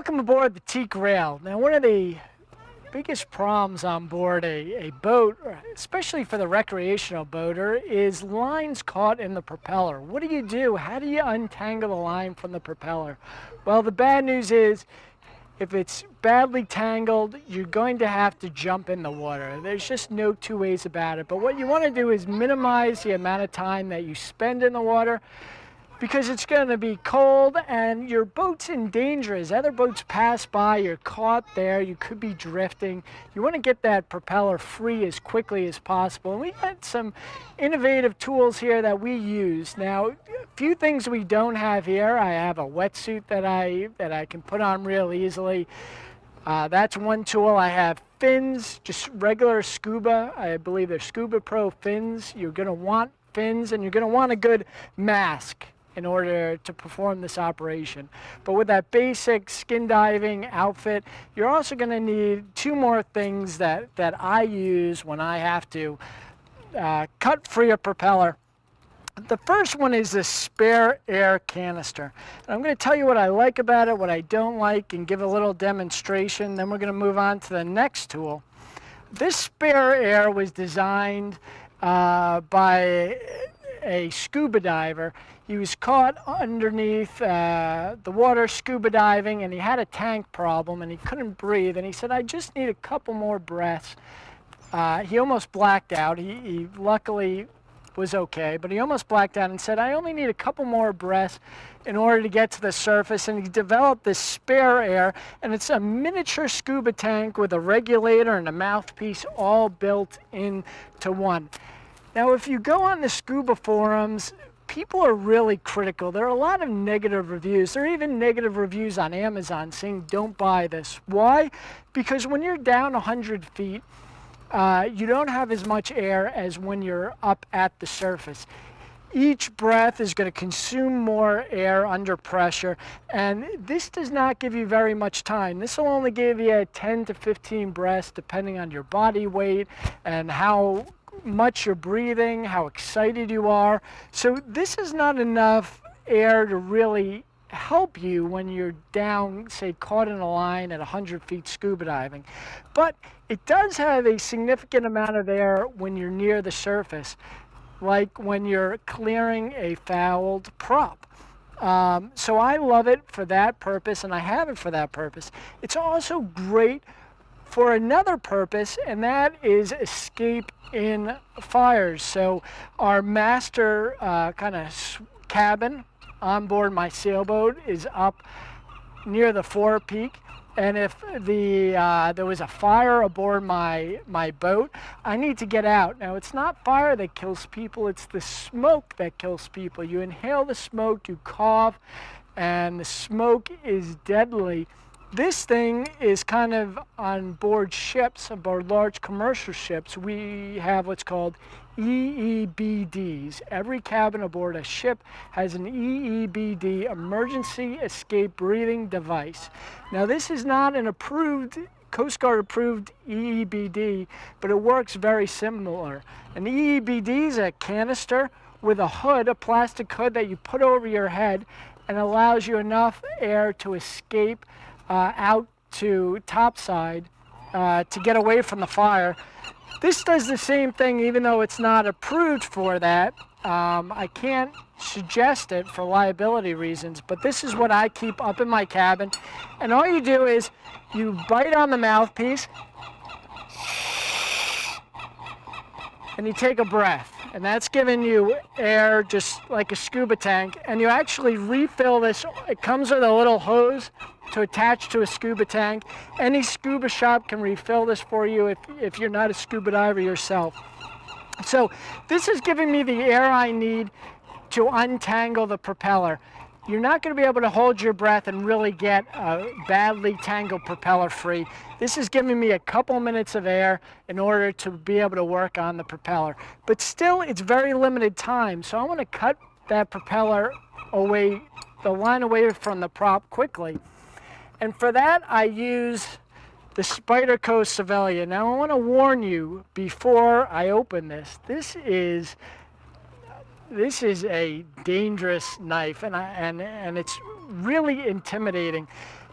Welcome aboard the Teak Rail. Now, one of the biggest problems on board a boat, especially for the recreational boater, is lines caught in the propeller. What do you do? How do you untangle the line from the propeller? Well, the bad news is if it's badly tangled, you're going to have to jump in the water. There's just no two ways about it. But what you want to do is minimize the amount of time that you spend in the water, because it's going to be cold and your boat's in danger. As other boats pass by, you're caught there, you could be drifting. You want to get that propeller free as quickly as possible. And we've got some innovative tools here that we use. Now, a few things we don't have here. I have a wetsuit that I can put on real easily. That's one tool. I have fins, just regular scuba. I believe they're Scuba Pro fins. You're going to want fins, and you're going to want a good mask in order to perform this operation. But with that basic skin diving outfit, you're also going to need two more things that I use when I have to cut free a propeller. The first one is the spare air canister. And I'm going to tell you what I like about it, what I don't like, and give a little demonstration. Then we're going to move on to the next tool. This spare air was designed by a scuba diver. He was caught underneath the water scuba diving, and he had a tank problem and he couldn't breathe, and he said, I just need a couple more breaths. He almost blacked out. He luckily was okay, but he almost blacked out and said, I only need a couple more breaths in order to get to the surface. And he developed this spare air, and it's a miniature scuba tank with a regulator and a mouthpiece all built into one. Now, if you go on the scuba forums, people are really critical. There are a lot of negative reviews. There are even negative reviews on Amazon saying don't buy this. Why? Because when you're down 100 feet, you don't have as much air as when you're up at the surface. Each breath is going to consume more air under pressure, and this does not give you very much time. This will only give you 10 to 15 breaths depending on your body weight and how much you're breathing, how excited you are. So this is not enough air to really help you when you're down, say, caught in a line at 100 feet scuba diving. But it does have a significant amount of air when you're near the surface, like when you're clearing a fouled prop. So I love it for that purpose, and I have it for that purpose. It's also great for another purpose, and that is escape in fires. So our master kind of cabin on board my sailboat is up near the forepeak, and if there was a fire aboard my boat, I need to get out. Now, it's not fire that kills people, it's the smoke that kills people. You inhale the smoke, you cough, and the smoke is deadly. This thing is kind of on board ships, aboard large commercial ships. We have what's called EEBDs. Every cabin aboard a ship has an EEBD, Emergency Escape Breathing Device. Now, this is not an approved, Coast Guard approved EEBD, but it works very similar. An EEBD is a canister with a hood, a plastic hood that you put over your head, and allows you enough air to escape out to topside to get away from the fire. This does the same thing, even though it's not approved for that. I can't suggest it for liability reasons, but this is what I keep up in my cabin. And all you do is you bite on the mouthpiece and you take a breath. And that's giving you air just like a scuba tank. And you actually refill this. It comes with a little hose to attach to a scuba tank. Any scuba shop can refill this for you if you're not a scuba diver yourself. So this is giving me the air I need to untangle the propeller. You're not going to be able to hold your breath and really get a badly tangled propeller free. This is giving me a couple minutes of air in order to be able to work on the propeller. But still, it's very limited time, so I want to cut that propeller away, the line away from the prop quickly. And for that, I use the Spyderco Sevilla. Now, I want to warn you before I open this. This is a dangerous knife, and it's really intimidating.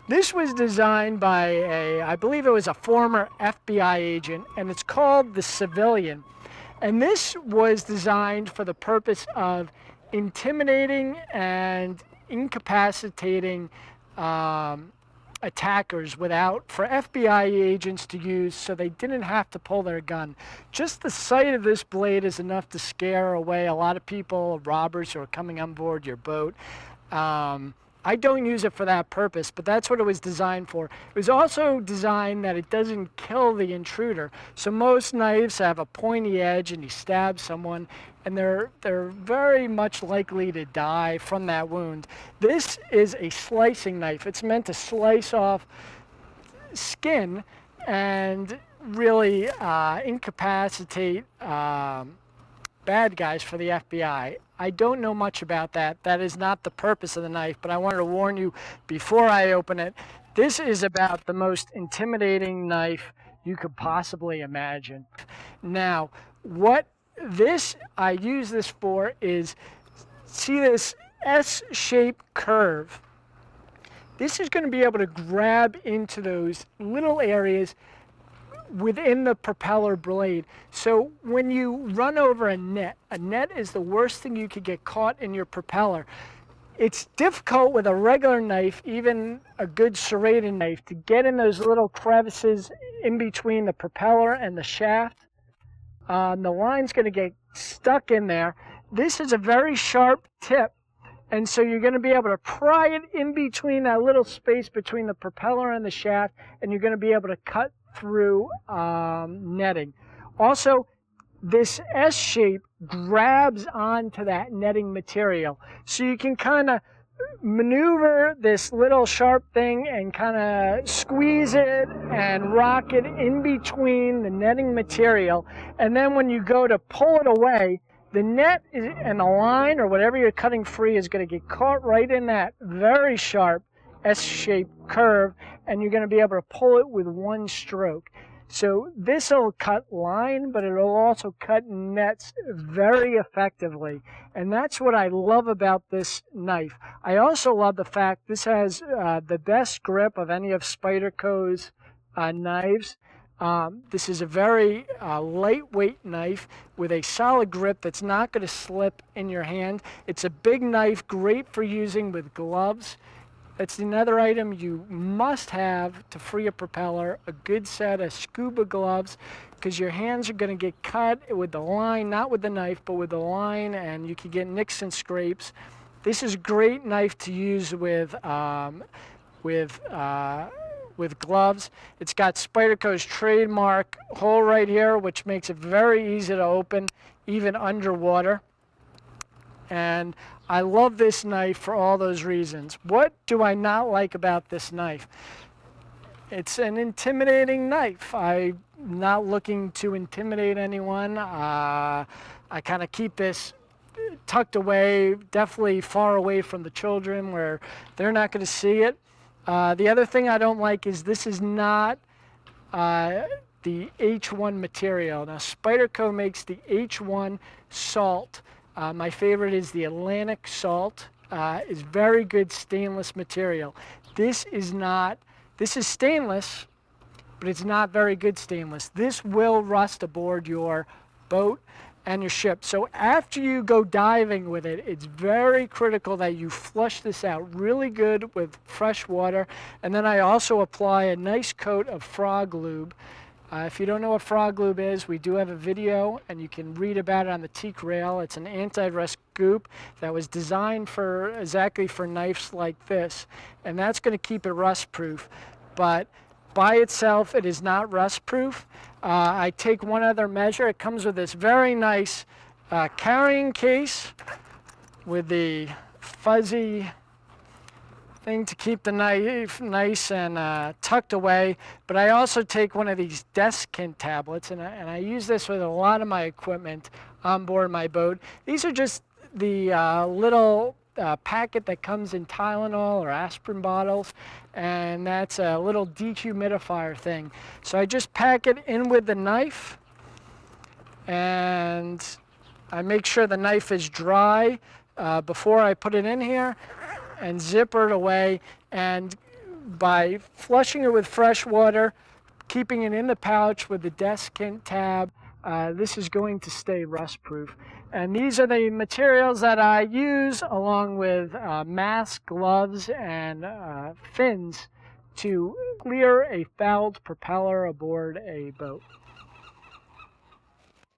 This was designed by I believe it was a former FBI agent, and it's called the Civilian. And this was designed for the purpose of intimidating and incapacitating attackers for FBI agents to use, so they didn't have to pull their gun. Just the sight of this blade is enough to scare away a lot of people, robbers who are coming on board your boat. I don't use it for that purpose, but that's what it was designed for. It was also designed that it doesn't kill the intruder. So most knives have a pointy edge and you stab someone and they're very much likely to die from that wound. This is a slicing knife. It's meant to slice off skin and really incapacitate bad guys for the FBI. I don't know much about that. That is not the purpose of the knife, but I wanted to warn you before I open it. This is about the most intimidating knife you could possibly imagine. Now, what I use this for is, see this S-shaped curve? This is going to be able to grab into those little areas within the propeller blade. So when you run over a net is the worst thing you could get caught in your propeller. It's difficult with a regular knife, even a good serrated knife, to get in those little crevices in between the propeller and the shaft. The line's going to get stuck in there. This is a very sharp tip, and so you're going to be able to pry it in between that little space between the propeller and the shaft, and you're going to be able to cut through netting. Also, this S shape grabs onto that netting material, so you can kind of maneuver this little sharp thing and kind of squeeze it and rock it in between the netting material, and then when you go to pull it away, the net and the line or whatever you're cutting free is going to get caught right in that very sharp S-shaped curve, and you're going to be able to pull it with one stroke. So this will cut line, but it'll also cut nets very effectively. And that's what I love about this knife. I also love the fact this has the best grip of any of Spyderco's knives. This is a very lightweight knife with a solid grip that's not going to slip in your hand. It's a big knife, great for using with gloves. That's another item you must have to free a propeller, a good set of scuba gloves, because your hands are going to get cut with the line, not with the knife, but with the line, and you can get nicks and scrapes. This is a great knife to use with gloves. It's got Spyderco's trademark hole right here, which makes it very easy to open, even underwater. And I love this knife for all those reasons. What do I not like about this knife? It's an intimidating knife. I'm not looking to intimidate anyone. I kind of keep this tucked away, definitely far away from the children where they're not going to see it. The other thing I don't like is this is not the H1 material. Now, Spyderco makes the H1 salt. My favorite is the Atlantic salt. It's very good stainless material. This is stainless, but it's not very good stainless. This will rust aboard your boat and your ship. So after you go diving with it, it's very critical that you flush this out really good with fresh water. And then I also apply a nice coat of frog lube. If you don't know what frog lube is, we do have a video, and you can read about it on the Teak Rail. It's an anti-rust goop that was designed exactly for knives like this, and that's going to keep it rust-proof. But by itself, it is not rust-proof. I take one other measure. It comes with this very nice carrying case with the fuzzy thing to keep the knife nice and tucked away. But I also take one of these Deskin tablets, and I use this with a lot of my equipment on board my boat. These are just the little packet that comes in Tylenol or aspirin bottles, and that's a little dehumidifier thing. So I just pack it in with the knife, and I make sure the knife is dry before I put it in here, and zipper it away. And by flushing it with fresh water, keeping it in the pouch with the desiccant tab. This is going to stay rust proof. And these are the materials that I use along with masks, gloves, and fins to clear a fouled propeller aboard a boat.